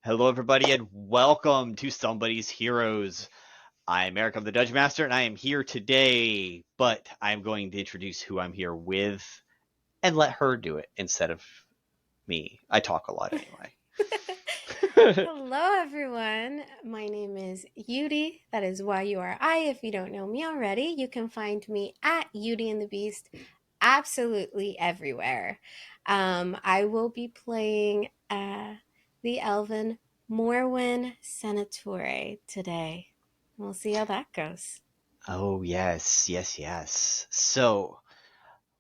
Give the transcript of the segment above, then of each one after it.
Hello, everybody, and welcome to Somebody's Heroes. I'm Eric, I'm the Dungeon Master, and I am here today, but I'm going to introduce who I'm here with and let her do it instead of me. I talk a lot anyway. Hello, everyone. My name is Yudi. That is Y-U-R-I. If you don't know me already, you can find me at Yudi and the Beast absolutely everywhere. I will be playing the elven Morwen Senatore today. We'll see how that goes. Oh, yes. So,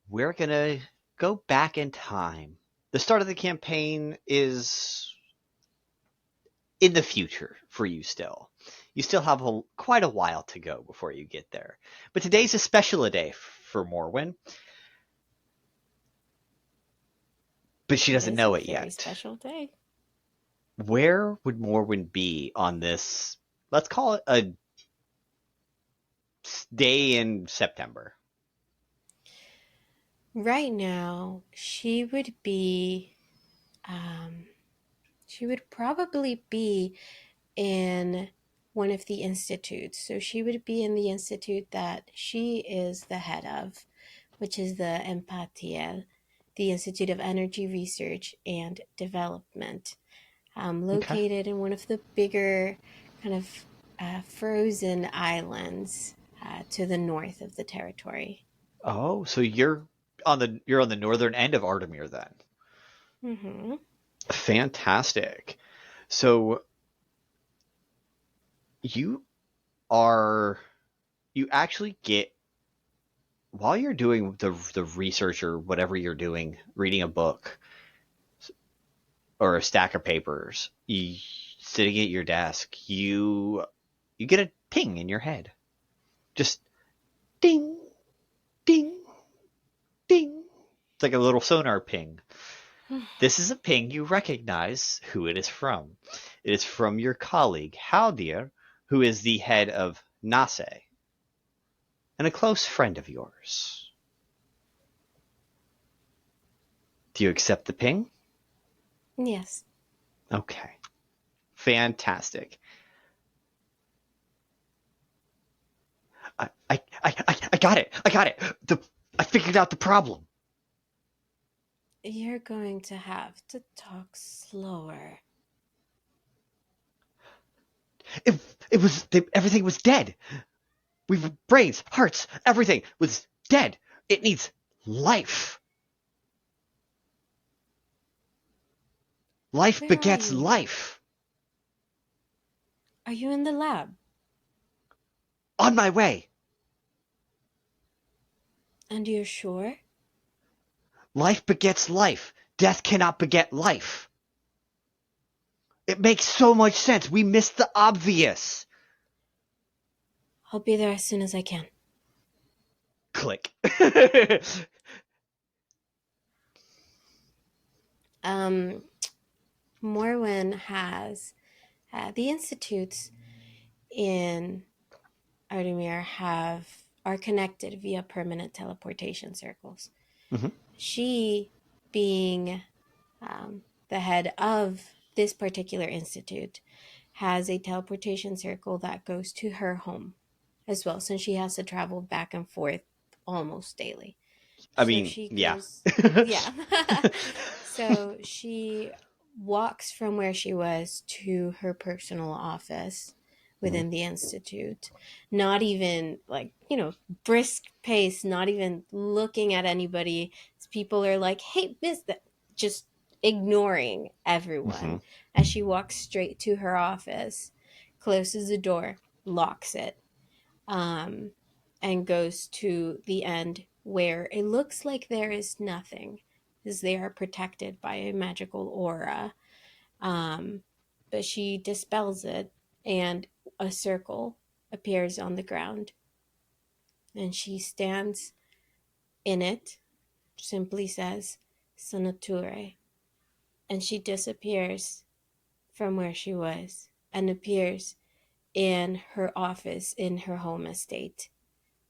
we're going to go back in time. The start of the campaign is in the future for you still. You still have quite a while to go before you get there. But today's a special day for Morwen, but she It doesn't is a know it very yet. special day. Where would Morwen be on this, let's call it a day in September? Right now, um, she would probably be in one of the institutes. So she would be in the institute that she is the head of, which is the Empatiel, the Institute of Energy Research and Development, Okay. located in one of the bigger kind of frozen islands to the north of the territory. Oh, so you're on the northern end of Artemir then. Mm-hmm. Fantastic. So you are you actually get while you're doing the research or whatever you're doing, reading a book or a stack of papers, sitting at your desk, you get a ping in your head. Just ding, ding, ding. It's like a little sonar ping. This is a ping you recognize who it is from. It is from your colleague, Haldir, who is the head of Nase, and a close friend of yours. Do you accept the ping? Yes. Okay. Fantastic. I got it. I got it. I figured out the problem. You're going to have to talk slower. It, everything was dead. We brains, hearts, everything was dead. It needs life. Life Where are begets you? life. Are you in the lab? On my way. And you're sure? Life begets life. Death cannot beget life. It makes so much sense. We missed the obvious. I'll be there as soon as I can. Click. Um, Morwen has the institutes in Artemir are connected via permanent teleportation circles. Mhm. She, being the head of this particular institute, has a teleportation circle that goes to her home as well, since she has to travel back and forth almost daily. I So mean, she yeah. goes, yeah. So she walks from where she was to her personal office Mhm. within the institute, not even like, brisk pace, not even looking at anybody. People are like, hey, miss that, just ignoring everyone Mhm. as she walks straight to her office, closes the door, locks it, um, and goes to the end where it looks like there is nothing, as they are protected by a magical aura. Um, but she dispels it, and a circle appears on the ground, and she stands in it, simply says, Sonature, and she disappears from where she was and appears in her office in her home estate,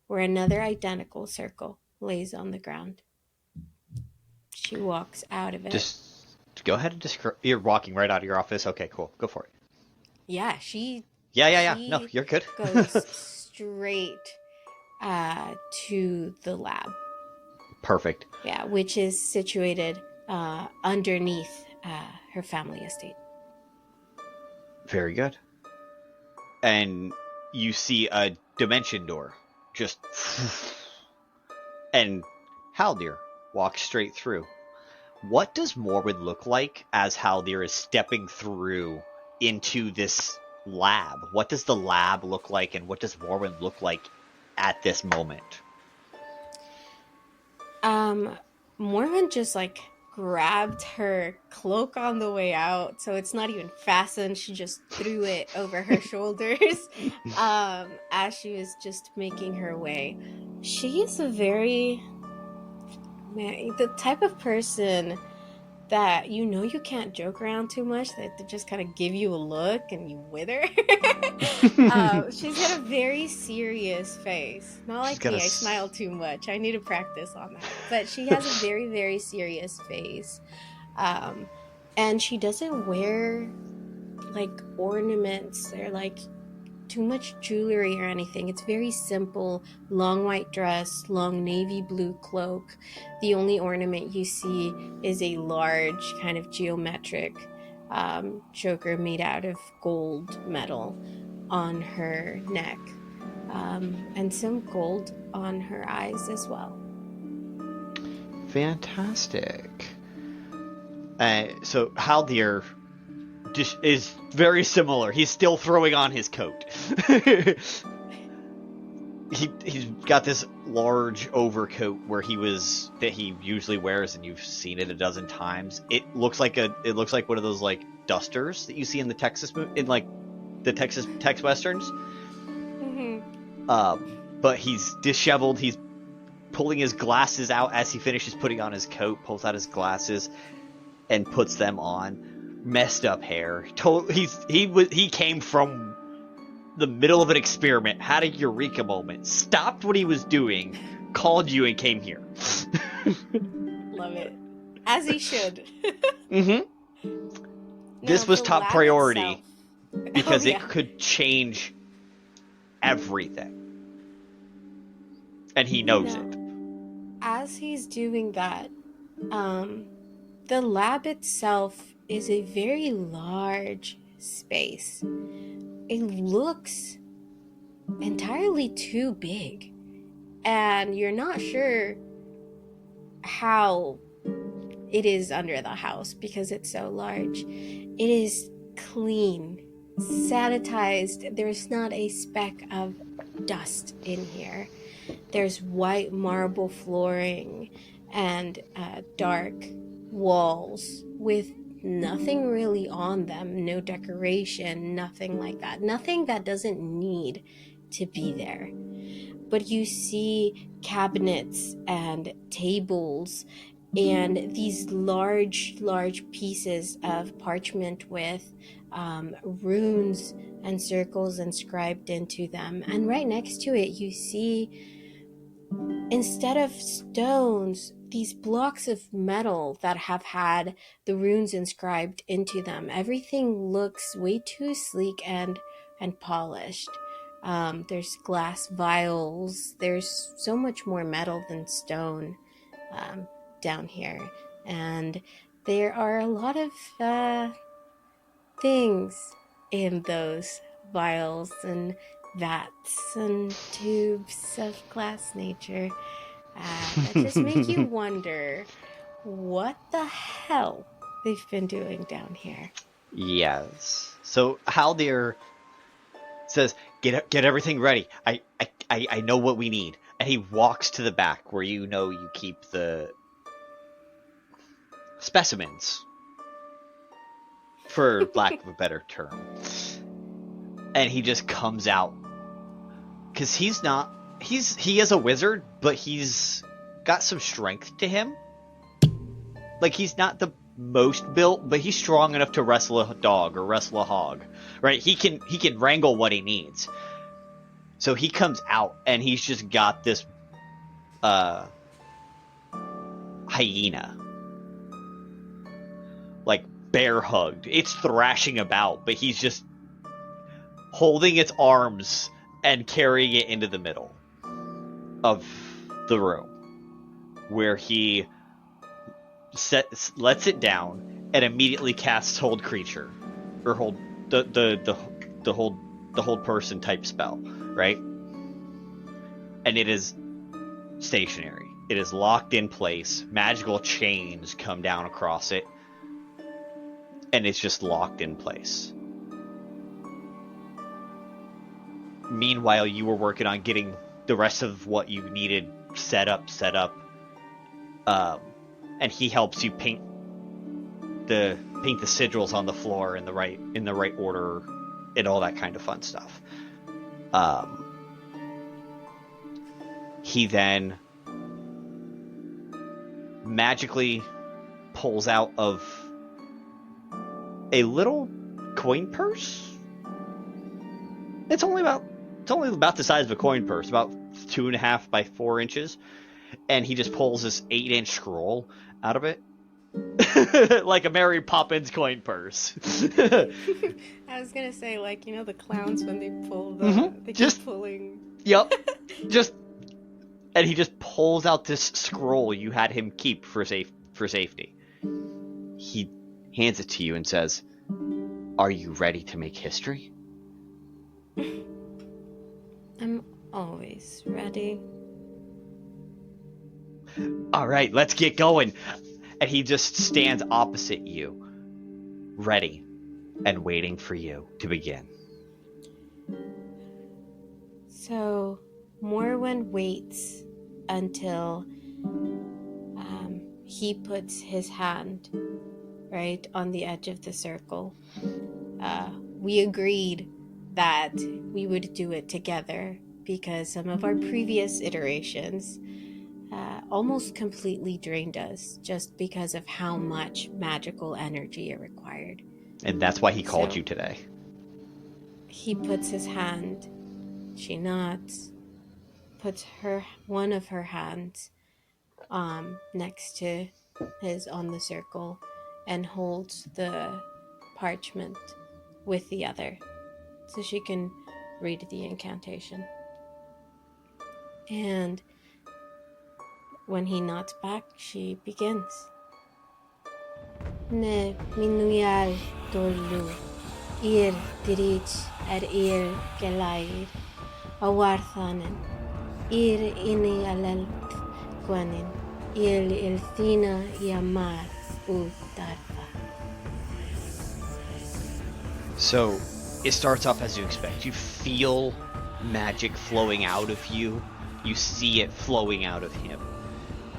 where another identical circle lays on the ground. She walks out of it. Just Go ahead and describe. You're walking right out of your office. Okay, cool. Go for it. Yeah, she Yeah. No, she you're good. goes straight uh to the lab. Perfect. Yeah, which is situated underneath her family estate. Very good. And you see a dimension door. Just. And Haldir walks straight through. What does Morwen look like as Haldir is stepping through into this lab? What does the lab look like, and what does Morwen look like at this moment? Um, Morwen just like grabbed her cloak on the way out, so it's not even fastened. She just threw it over her shoulders as she was just making her way. She is a very man, the type of person that you can't joke around too much, that they just kind of give you a look and you wither. She's got a very serious face, not She's like got a. me. I smile too much. I need to practice on that, but she has a very very serious face. um, and she doesn't wear like ornaments or like too much jewelry or anything. It's very simple, long white dress, long navy blue cloak. The only ornament you see is a large kind of geometric choker made out of gold metal on her neck, and some gold on her eyes as well. Fantastic. So Haldir is very similar. He's still throwing on his coat. He's got this large overcoat that he usually wears, and you've seen it a dozen times. It looks like one of those like dusters that you see in the Texas Tex westerns. But he's disheveled. He's pulling his glasses out as he finishes putting on his coat. Pulls out his glasses and puts them on. Messed up hair. He came from the middle of an experiment, had a eureka moment, stopped what he was doing, called you, and came here. Love it. As he should. This was top priority because yeah. it could change everything. And he knows it. As he's doing that, the lab itself is a very large space. It looks entirely too big, and you're not sure how it is under the house because it's so large. It is clean, sanitized. There's not a speck of dust in here. There's white marble flooring and dark walls with nothing really on them, no decoration, nothing like that. Nothing that doesn't need to be there. But you see cabinets and tables and these large pieces of parchment with runes and circles inscribed into them. And right next to it, you see, instead of stones, these blocks of metal that have had the runes inscribed into them. Everything looks way too sleek and polished. There's glass vials. There's so much more metal than stone down here. And there are a lot of things in those vials and vats and tubes of glass nature that just make you wonder what the hell they've been doing down here. Yes. So Haldir says, "Get everything ready. I know what we need." And he walks to the back where you keep the specimens, for lack of a better term. And he just comes out because he is a wizard, but he's got some strength to him. Like, he's not the most built, but he's strong enough to wrestle a dog or wrestle a hog, right? He can wrangle what he needs. So he comes out and he's just got this hyena like bear hugged. It's thrashing about, but he's just holding its arms and carrying it into the middle of the room, where he lets it down and immediately casts hold creature, or hold the hold person type spell, right? And it is stationary. It is locked in place. Magical chains come down across it, and it's just locked in place. Meanwhile, you were working on getting the rest of what you needed set up, and he helps you paint the sigils on the floor in the right order and all that kind of fun stuff. He then magically pulls out of a little coin purse. It's only about the size of a coin purse, about 2.5 by 4 inches, and he just pulls this 8-inch scroll out of it, like a Mary Poppins coin purse. I was gonna say, like, you know, the clowns when they pull they just keep pulling. Yep, and he just pulls out this scroll you had him keep for safety. He hands it to you and says, "Are you ready to make history?" I'm always ready. All right, let's get going. And he just stands opposite you, ready and waiting for you to begin. So Morwen waits until he puts his hand right on the edge of the circle. We agreed that we would do it together because some of our previous iterations almost completely drained us just because of how much magical energy it required. And that's why he called you today. He puts his hand, she nods, puts one of her hands next to his on the circle, and holds the parchment with the other so she can read the incantation. And when he nods back, she begins. Ne minuyal tolu, ir dirich gelair, awarthanen, ir ini alal quanin, il ilthina yamar darfa. So it starts off as you expect. You feel magic flowing out of you. You see it flowing out of him.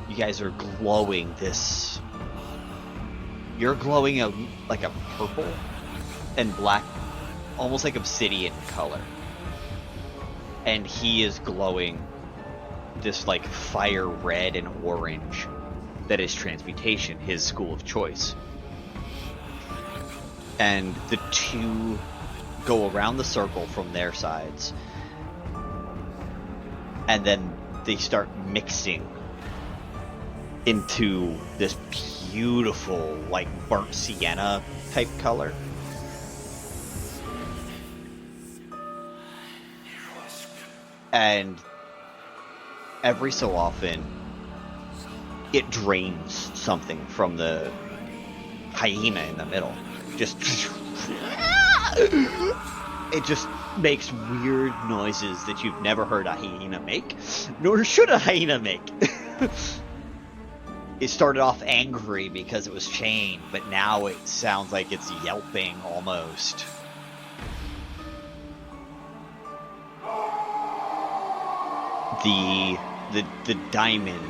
You guys are glowing this. You're glowing like a purple and black, almost like obsidian color. And he is glowing this like fire red and orange that is transmutation, his school of choice. And the two go around the circle from their sides. And then they start mixing into this beautiful, like, burnt sienna type color. And every so often, it drains something from the hyena in the middle. It just makes weird noises that you've never heard a hyena make, nor should a hyena make. It started off angry because it was chained, but now it sounds like it's yelping almost. The diamond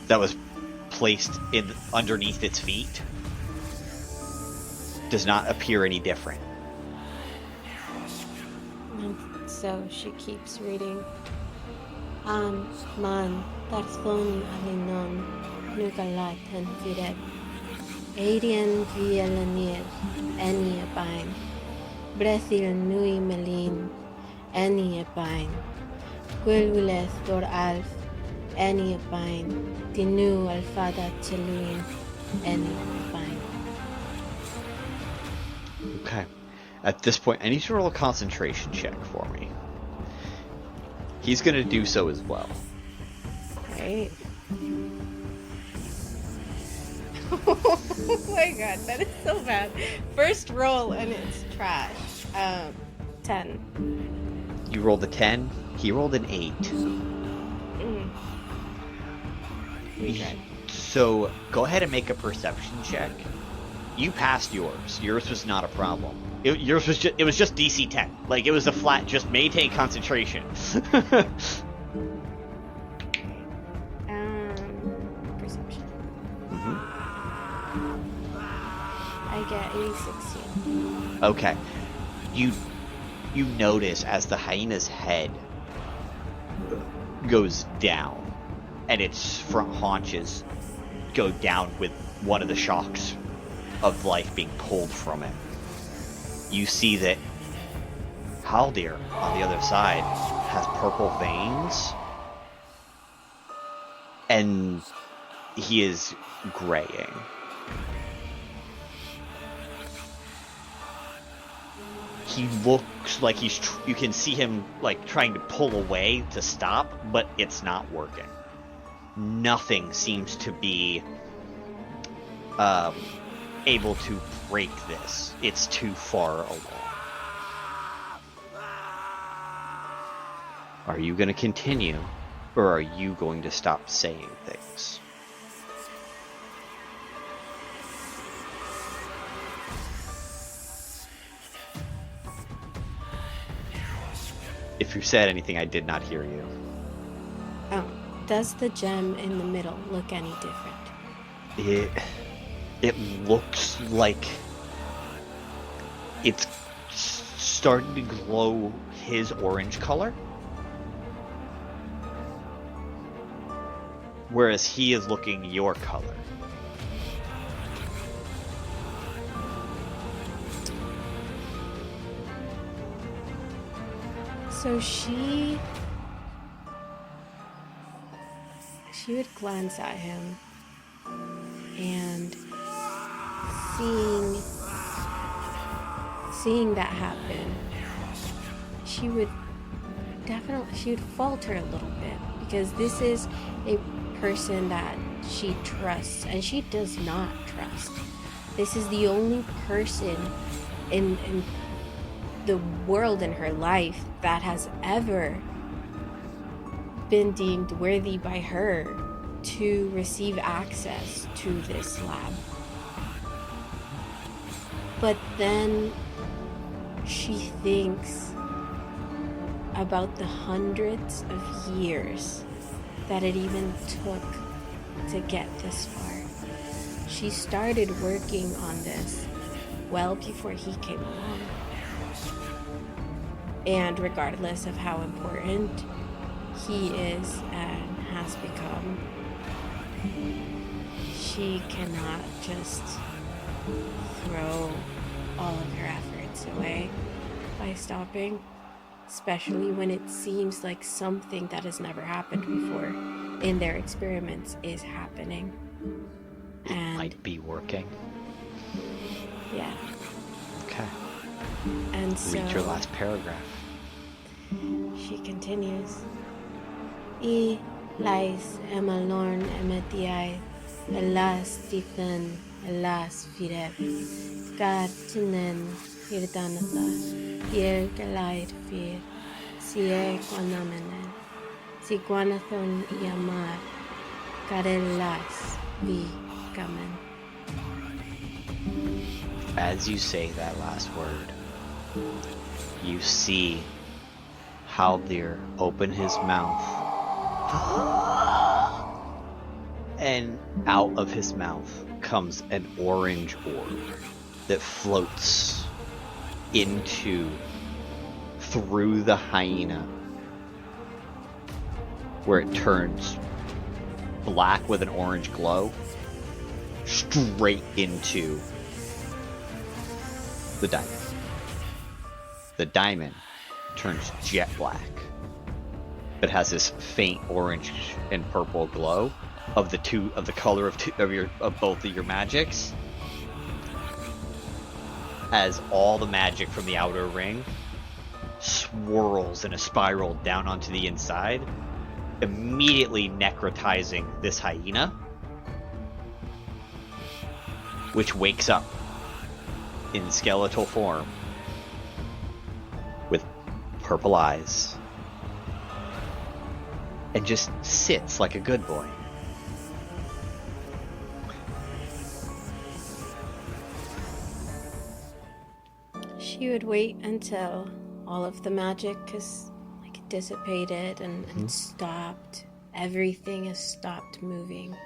that was placed underneath its feet does not appear any different. And so she keeps reading. Man Tarthon Alinon Nugalatan Viret Adrian Vielanir Eni Abine Brethil Nui Melin Eni Abine Gwilwileth Dor Alf Eni Abine Dinu Alfada Cheluin anything fine. Okay. At this point, I need you to roll a concentration check for me. He's going to do so as well. Right. Oh my god, that is so bad. First roll and it's trash. 10. You rolled a 10. He rolled an 8. So go ahead and make a perception check. You passed yours. Yours was not a problem. Yours was just, it was just DC 10. Like, it was a flat, just maintain concentration. Perception. Mm-hmm. I get a 16. Okay. You notice as the hyena's head goes down and its front haunches go down with one of the shocks of life being pulled from it. You see that Haldir on the other side has purple veins and he is graying. He looks like you can see him like trying to pull away to stop, but it's not working. Nothing seems to be able to break this. It's too far along. Are you going to continue, or are you going to stop saying things? If you said anything, I did not hear you. Oh, does the gem in the middle look any different? It looks like it's starting to glow his orange color, whereas he is looking your color. So she would glance at him and seeing that happen, she would falter a little bit, because this is a person that she trusts and she does not trust. This is the only person in the world, in her life, that has ever been deemed worthy by her to receive access to this lab. But then she thinks about the hundreds of years that it even took to get this far. She started working on this well before he came along. And regardless of how important he is and has become, she cannot just throw all of her efforts away by stopping, especially when it seems like something that has never happened before in their experiments is happening. And might be working. Yeah. Okay. And so read your last paragraph. She continues. I lais emalorn emetiai elas Stephen elas firep gatinen hirdanatha ir galaid fir sie quanamenen si quanathon yamar garelas vi gamen. As you say that last word, you see Haldir open his mouth, and out of his mouth comes an orange orb that floats through the hyena, where it turns black with an orange glow, straight into the diamond. The diamond turns jet black, but has this faint orange and purple glow of the color of both of your magics, as all the magic from the outer ring swirls in a spiral down onto the inside, immediately necrotizing this hyena, which wakes up in skeletal form with purple eyes and just sits like a good boy. She would wait until all of the magic is like dissipated and stopped. Everything has stopped moving.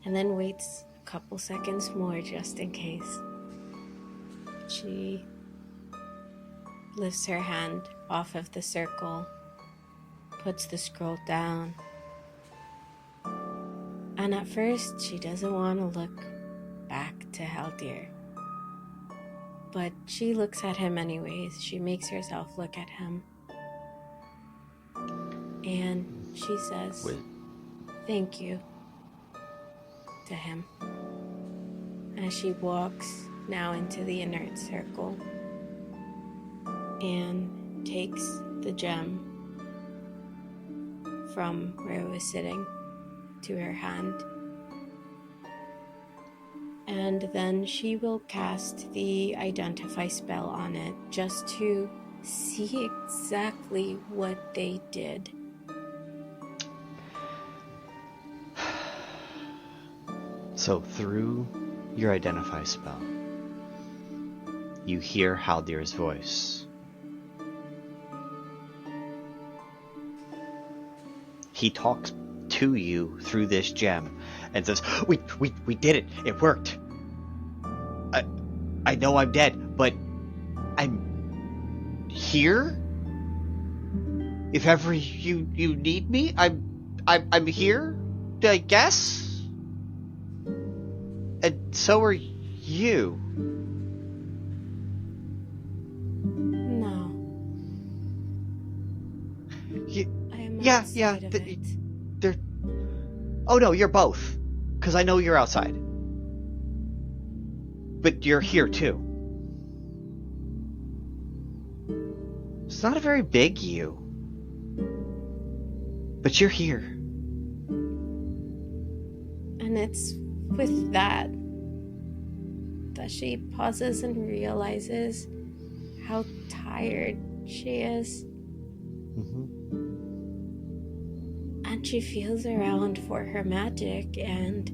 And then waits a couple seconds more just in case. She lifts her hand off of the circle, puts the scroll down. And at first, she doesn't want to look back to Haldir. But she looks at him anyways. She makes herself look at him. And she says, "Thank you," to him. As she walks now into the inert circle and takes the gem from where it was sitting to her hand. And then she will cast the identify spell on it just to see exactly what they did. So through your identify spell, you hear Haldir's voice. He talks to you through this gem and says, we did it. It worked. I know I'm dead, but I'm here. If ever you need me, I'm here, I guess. And so are you. No. I am outside of it. They're. Oh no, you're both. Because I know you're outside. But you're here too. It's not a very big you. But you're here. And it's with that she pauses and realizes how tired she is. And she feels around for her magic and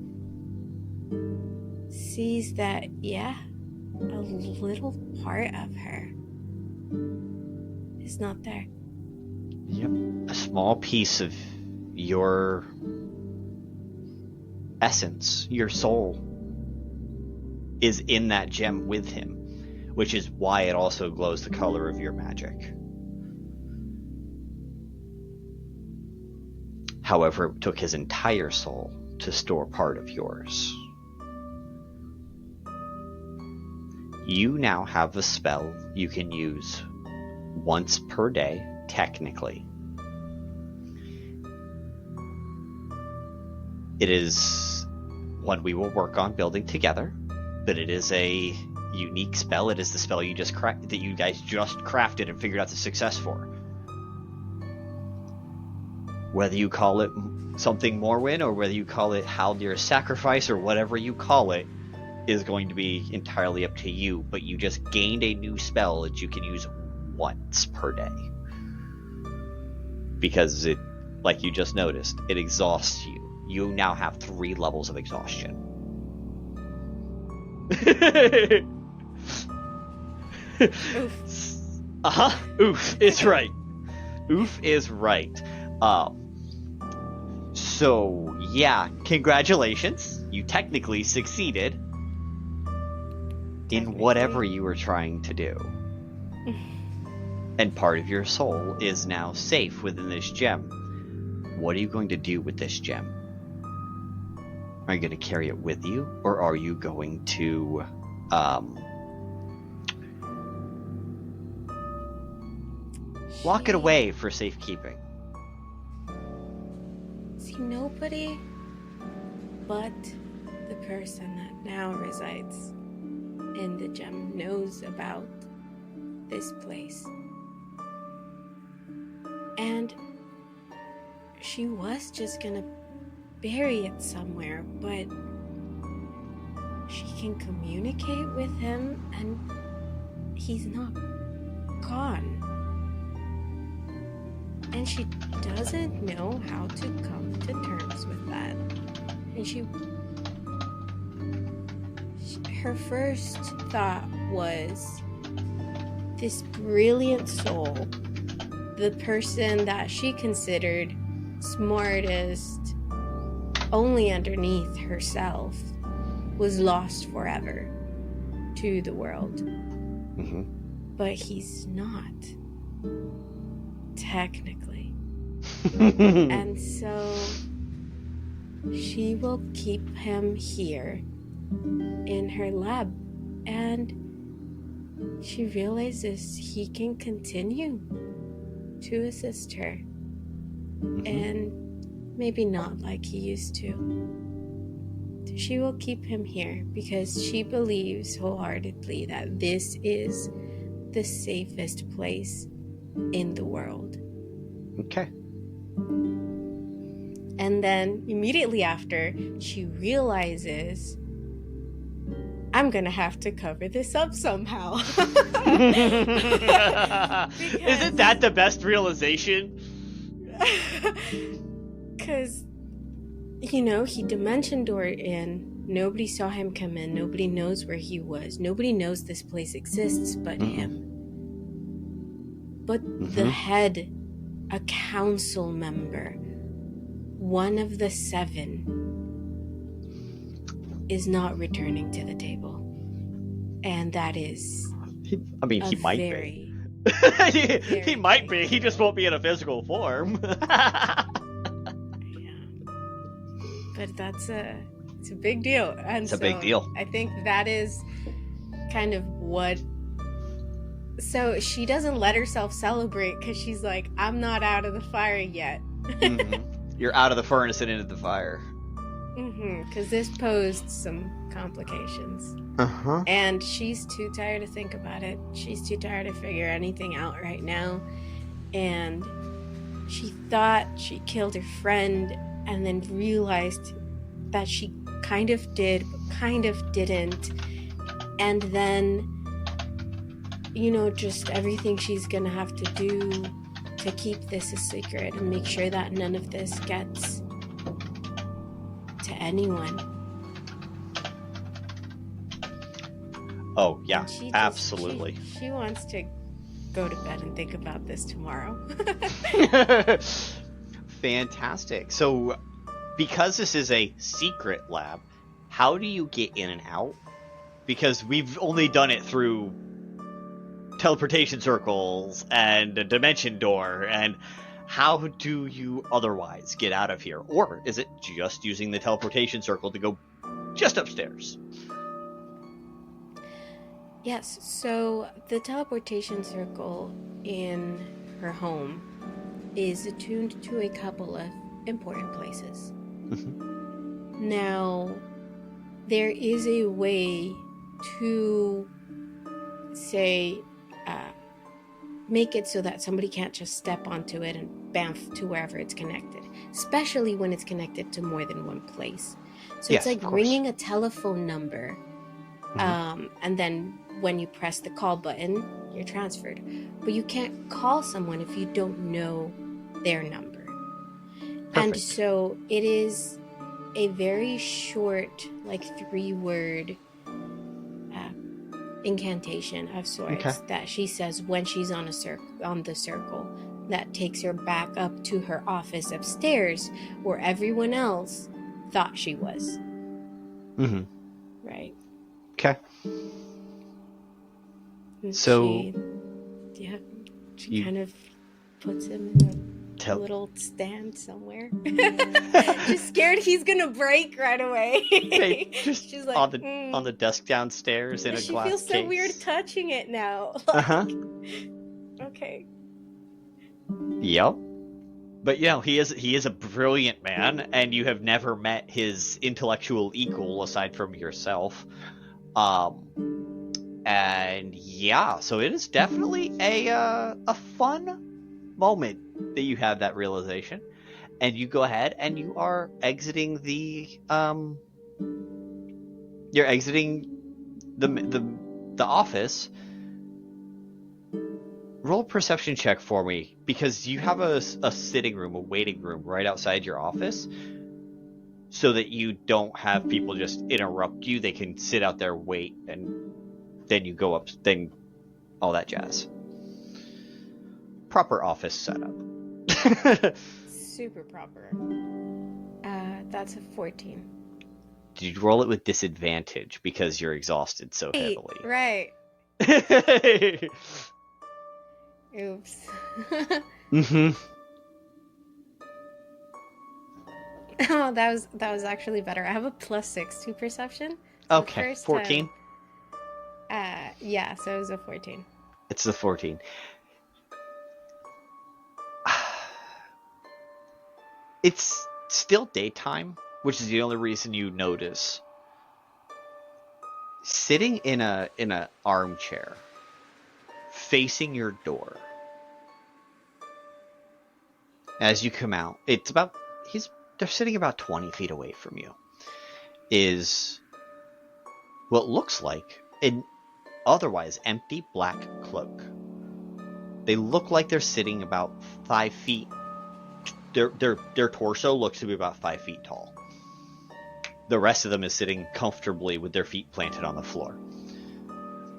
sees that, yeah, a little part of her is not there. Yep. A small piece of your essence, your soul, is in that gem with him, which is why it also glows the color of your magic. However, it took his entire soul to store part of yours. You now have a spell you can use once per day, technically. It is one we will work on building together, but it is a unique spell. It is the spell you just that you guys just crafted and figured out the success for. Whether you call it something Morwen, or whether you call it Haldir's sacrifice, or whatever you call it, is going to be entirely up to you, but you just gained a new spell that you can use once per day. Because it, like you just noticed, it exhausts you. You now have 3 levels of exhaustion. Oof. Oof is right. Oof is right. So, yeah, congratulations. You technically succeeded in whatever you were trying to do. And part of your soul is now safe within this gem. What are you going to do with this gem? Are you going to carry it with you? Or are you going to lock it away for safekeeping? See, nobody But the person that now resides in the gem knows about this place. And she was just gonna bury it somewhere, but she can communicate with him and he's not gone. And she doesn't know how to come to terms with that. And her first thought was, this brilliant soul, the person that she considered smartest only underneath herself, was lost forever to the world. Mm-hmm. But he's not, technically. And so she will keep him here in her lab, and she realizes he can continue to assist her, and maybe not like he used to. She will keep him here because she believes wholeheartedly that this is the safest place in the world. Okay. And then immediately after, she realizes, I'm gonna have to cover this up somehow. Isn't that the best realization? Because, he dimension doored in. Nobody saw him come in. Nobody knows where he was. Nobody knows this place exists but him. But the head, a council member, one of the 7, is not returning to the table. And that is... he might very, be. He might be. He just won't be in a physical form. Yeah. But it's a big deal. And It's a big deal. I think that is kind of what... So she doesn't let herself celebrate because she's like, I'm not out of the fire yet. You're out of the furnace and into the fire. Because this posed some complications. And she's too tired to think about it. She's too tired to figure anything out right now. And she thought she killed her friend and then realized that she kind of did, but kind of didn't. And then, just everything she's gonna have to do to keep this a secret and make sure that none of this gets to anyone. Oh, yeah, absolutely. She wants to go to bed and think about this tomorrow. Fantastic. So, because this is a secret lab, how do you get in and out? Because we've only done it through teleportation circles and a dimension door, and how do you otherwise get out of here? Or is it just using the teleportation circle to go just upstairs? Yes, so the teleportation circle in her home is attuned to a couple of important places. Now, there is a way to, say, make it so that somebody can't just step onto it and bamf to wherever it's connected, especially when it's connected to more than one place. So Yes, it's like ringing a telephone number, and then when you press the call button, you're transferred. But you can't call someone if you don't know their number. Perfect. And so it is a very short, 3-word incantation of sorts that she says when she's on the circle, that takes her back up to her office upstairs where everyone else thought she was. Right. Okay. And so she kind of puts him in a little stand somewhere. Just scared he's gonna break right away. She's like on the desk downstairs in a glass case. She feels so weird touching it now. Okay. Yep. But you know, he is a brilliant man, and you have never met his intellectual equal aside from yourself. And yeah, so it is definitely a fun moment that you have that realization, and you go ahead and you are exiting you're exiting the office. Roll a perception check for me, because you have a sitting room, a waiting room right outside your office, so that you don't have people just interrupt you. They can sit out there, wait, and then you go up, then all that jazz. Proper office setup. Super proper. That's a 14. Did you roll it with disadvantage because you're exhausted so heavily? Right. Oops. Mm-hmm. Oh, that was actually better. I have a +6 to perception. So the Okay, first 14. time, yeah, so it was a 14. It's the 14. It's still daytime, which is the only reason you notice. Sitting in a armchair, facing your door. As you come out, it's about they're sitting about 20 feet away from you. Is what looks like an otherwise empty black cloak. They look like they're sitting about 5 feet. Their torso looks to be about 5 feet tall. The rest of them is sitting comfortably with their feet planted on the floor.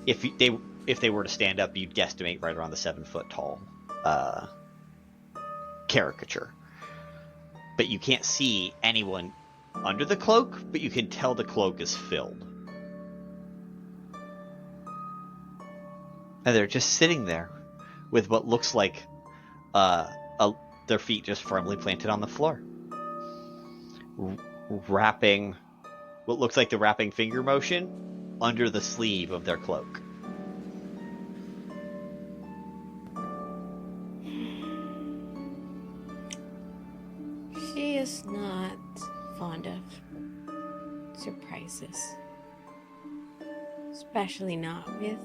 If they were to stand up, you'd guesstimate right around the 7 foot tall caricature. But you can't see anyone under the cloak, but you can tell the cloak is filled. And they're just sitting there with what looks like their feet just firmly planted on the floor. Wrapping what looks like the wrapping finger motion under the sleeve of their cloak. She is not fond of surprises. Especially not with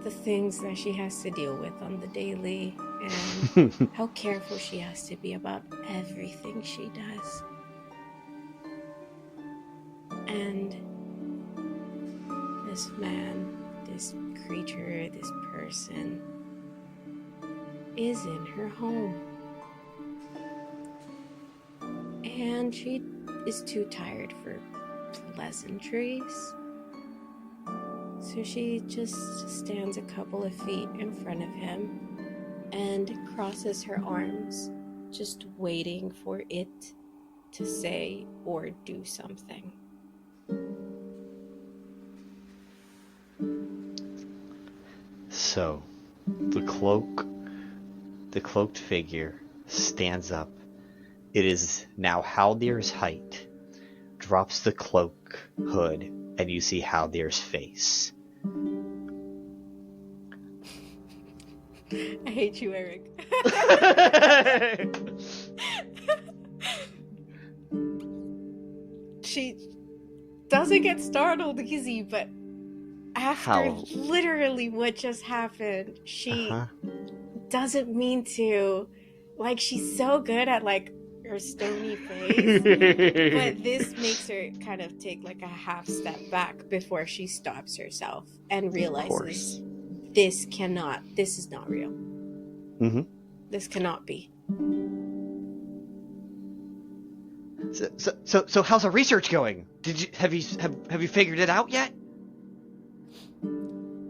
the things that she has to deal with on the daily, and how careful she has to be about everything she does. And this man, this creature, this person is in her home. And she is too tired for pleasantries. So she just stands a couple of feet in front of him and crosses her arms, just waiting for it to say or do something. So, the cloaked figure stands up. It is now Haldir's height, drops the cloak hood, and you see Haldir's face. I hate you, Eric. She doesn't get startled easy, but after literally what just happened, she doesn't mean to. Like, she's so good at, like, her stony face, but this makes her kind of take, like, a half step back before she stops herself and realizes this is not real. Mm-hmm. This cannot be. So how's our research going? Have you figured it out yet?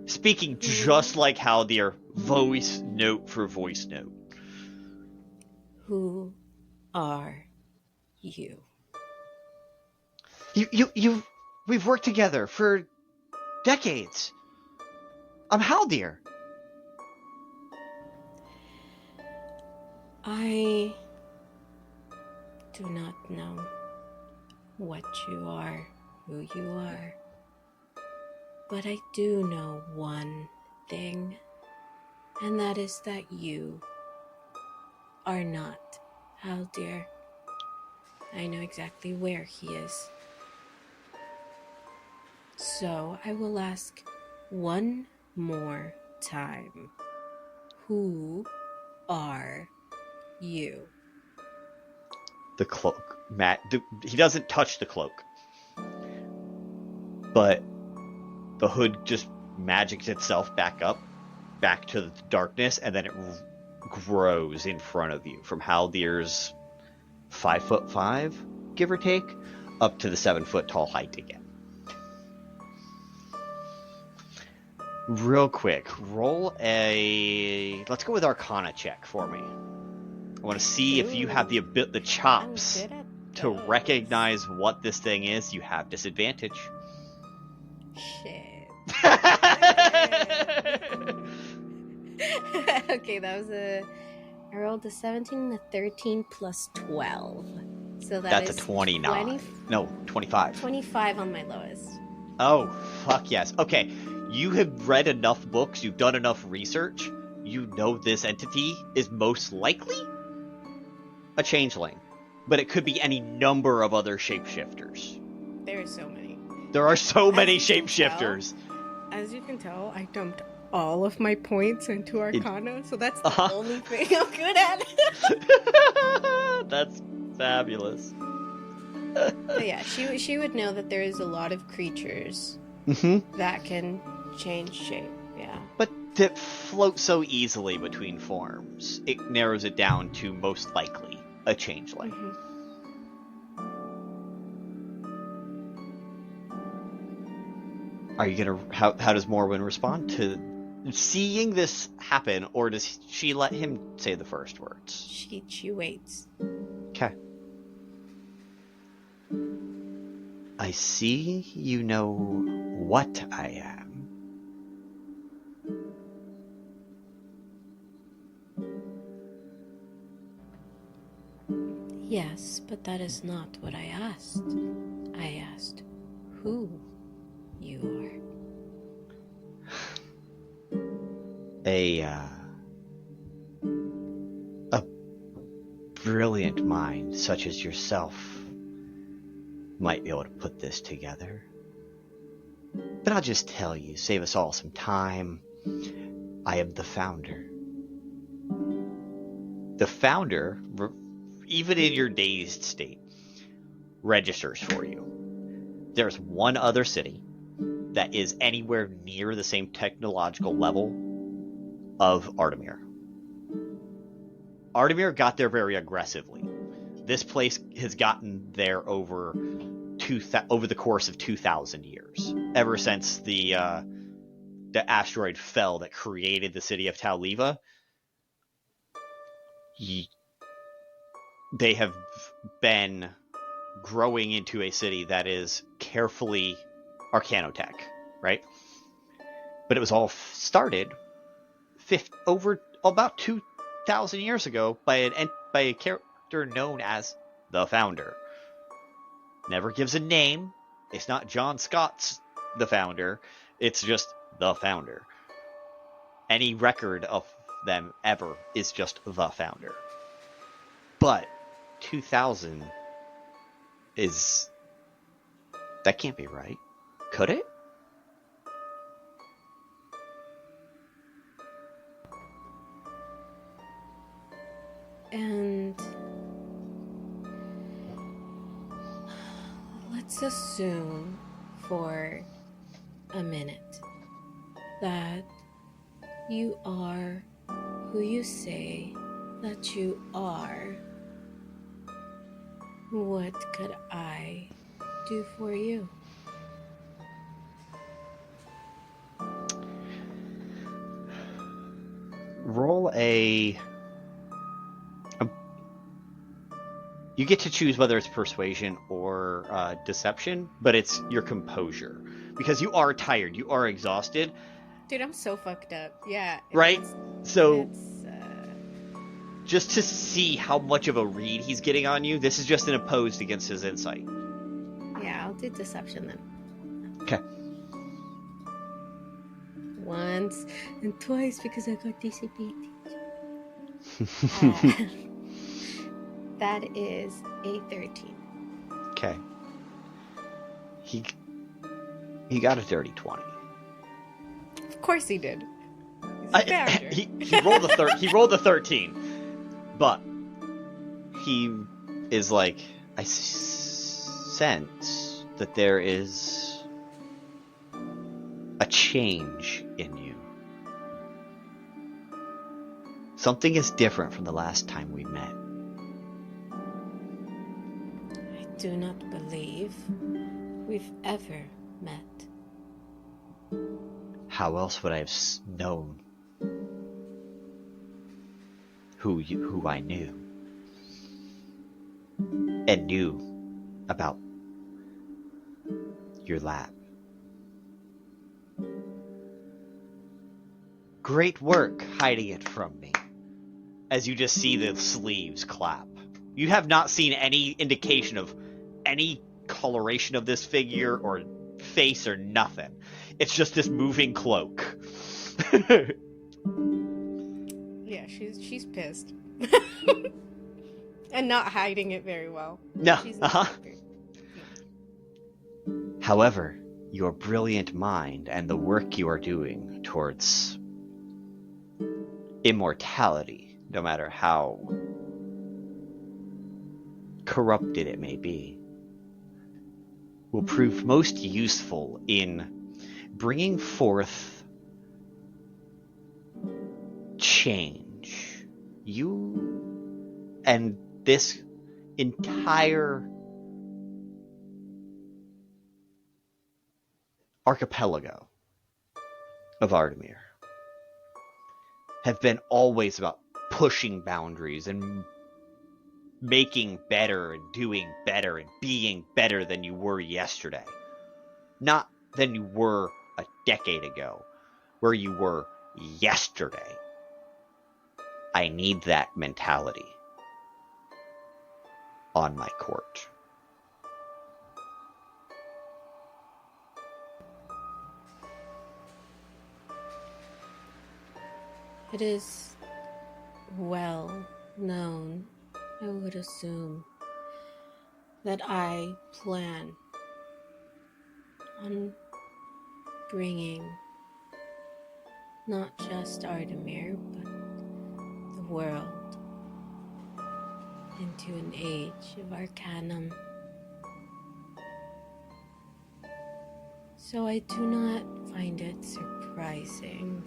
Speaking just like Haldir, voice note for voice note. Who are you? We've worked together for decades. I'm Haldir. I do not know what you are, who you are, but I do know one thing, and that is that you are not Haldir. I know exactly where he is. So I will ask one more time. Who are you? The cloak. Matt, he doesn't touch the cloak. But the hood just magics itself back to the darkness, and then it grows in front of you from Haldir's 5'5", give or take, up to the 7-foot tall height again. Real quick, roll a. Let's go with Arcana check for me. I want to see if you have the chops to recognize what this thing is. You have disadvantage. Shit. Okay, that was I rolled a 17 and a 13 plus 12. So that's a 29. No, 25. 25 on my lowest. Oh, fuck yes. Okay, you have read enough books, you've done enough research, you know this entity is most likely a changeling. But it could be any number of other shapeshifters. There are so many. There are so many shapeshifters. As you can tell, I dumped all of my points into Arcana, so that's the only thing I'm good at. That's fabulous. But yeah, she would know that there is a lot of creatures that can change shape. Yeah, but that float so easily between forms, it narrows it down to most likely a changeling. Are you gonna? How does Morwen respond to seeing this happen, or does she let him say the first words? She waits. Okay. I see you know what I am. Yes, but that is not what I asked. I asked who you are. A brilliant mind such as yourself might be able to put this together. But I'll just tell you, save us all some time. I am the founder. The founder, even in your dazed state, registers for you. There's one other city that is anywhere near the same technological level of Artemir. Artemir got there very aggressively. This place has gotten there over the course of 2,000 years, ever since the asteroid fell that created the city of Tauliva. They have been growing into a city that is carefully arcanotech, right? But it was all started over about 2,000 years ago by a character known as the Founder. Never gives a name. It's not John Scott's the Founder. It's just the Founder. Any record of them ever is just the Founder. But 2,000 is... that can't be right. Could it? And let's assume for a minute that you are who you say that you are. What could I do for you? Roll a... You get to choose whether it's persuasion or deception, but it's your composure. Because you are tired, you are exhausted. Dude, I'm so fucked up. Yeah. Right? So, just to see how much of a read he's getting on you, this is just an opposed against his insight. Yeah, I'll do deception then. Okay. Once and twice because I got disadvantage. That is a 13. Okay. He got a dirty 20. Of course he did. He's a bounder. He rolled the 13. But he is like, I sense that there is a change in you. Something is different from the last time we met. I do not believe we've ever met. How else would I have known who I knew? And knew about your lab. Great work hiding it from me. As you just see the sleeves clap. You have not seen any indication of any coloration of this figure or face or nothing. It's just this moving cloak. Yeah, she's pissed. And not hiding it very well. No. She's not happy. However, your brilliant mind and the work you are doing towards immortality, no matter how corrupted it may be, will prove most useful in bringing forth change. You and this entire archipelago of Ardamir have been always about pushing boundaries and making better and doing better and being better than you were yesterday. Not than you were a decade ago, where you were yesterday. I need that mentality on my court. It is well known, I would assume, that I plan on bringing not just Ardamir, but the world into an age of Arcanum. So I do not find it surprising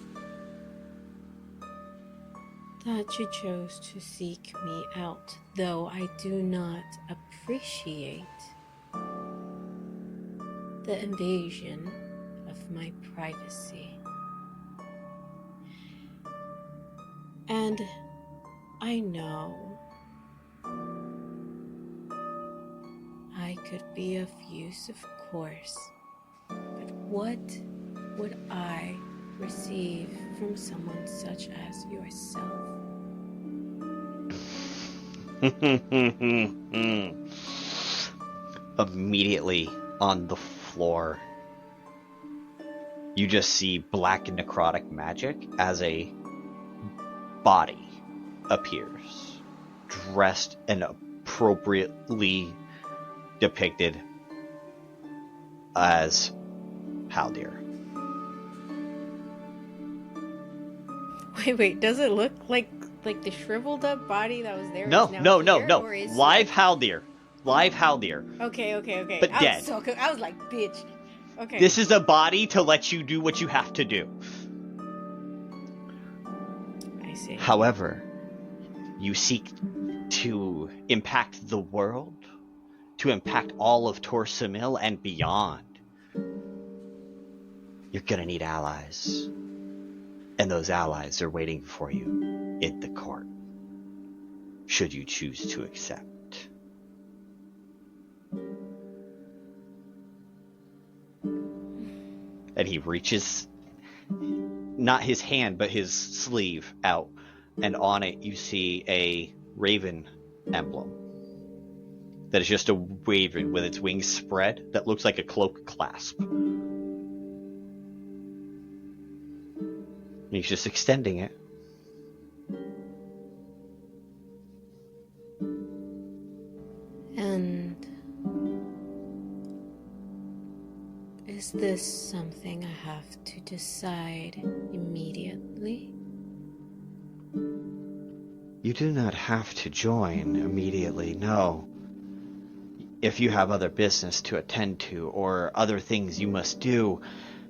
that you chose to seek me out, though I do not appreciate the invasion of my privacy. And I know I could be of use, of course, but what would I receive from someone such as yourself? Immediately on the floor, you just see black necrotic magic as a body appears, dressed and appropriately depicted as Haldir. Wait, does it look like the shriveled up body that was there? No. Or is Live Haldir. Okay. But dead. I was like, bitch. Okay. This is a body to let you do what you have to do. I see. However, you seek to impact the world, to impact all of Torsamil and beyond. You're gonna need allies. And those allies are waiting for you in the court, should you choose to accept. And he reaches, not his hand, but his sleeve out, and on it you see a raven emblem. That is just a raven with its wings spread that looks like a cloak clasp. And he's just extending it. And is this something I have to decide immediately? You do not have to join immediately, no. If you have other business to attend to or other things you must do,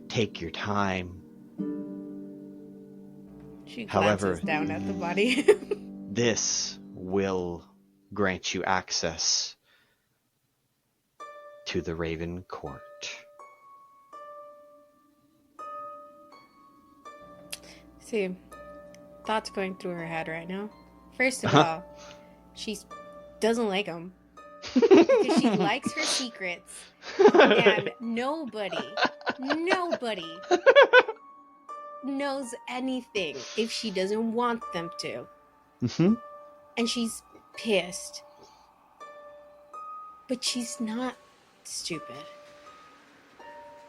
take your time. She However, glances down at the body. this will grant you access to the Raven Court. See, thoughts going through her head right now. First of all, she doesn't like him because she likes her secrets, and nobody knows anything if she doesn't want them to. Mm-hmm. And she's pissed. But she's not stupid.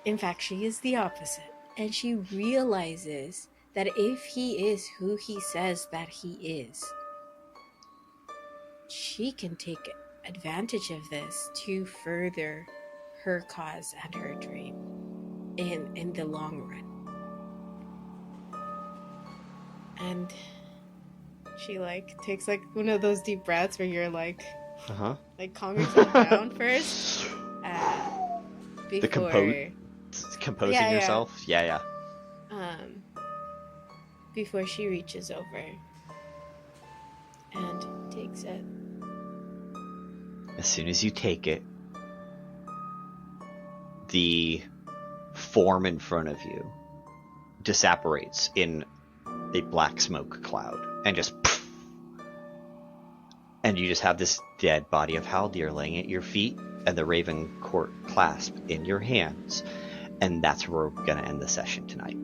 In fact, she is the opposite. And she realizes that if he is who he says that he is, she can take advantage of this to further her cause and her dream in the long run. And she takes one of those deep breaths where you're calm yourself down first before composing yourself. Yeah. Before she reaches over and takes it. As soon as you take it, the form in front of you disapparates in a black smoke cloud and just poof, and you just have this dead body of Haldir laying at your feet and the Raven Court clasp in your hands. And that's where we're going to end the session tonight.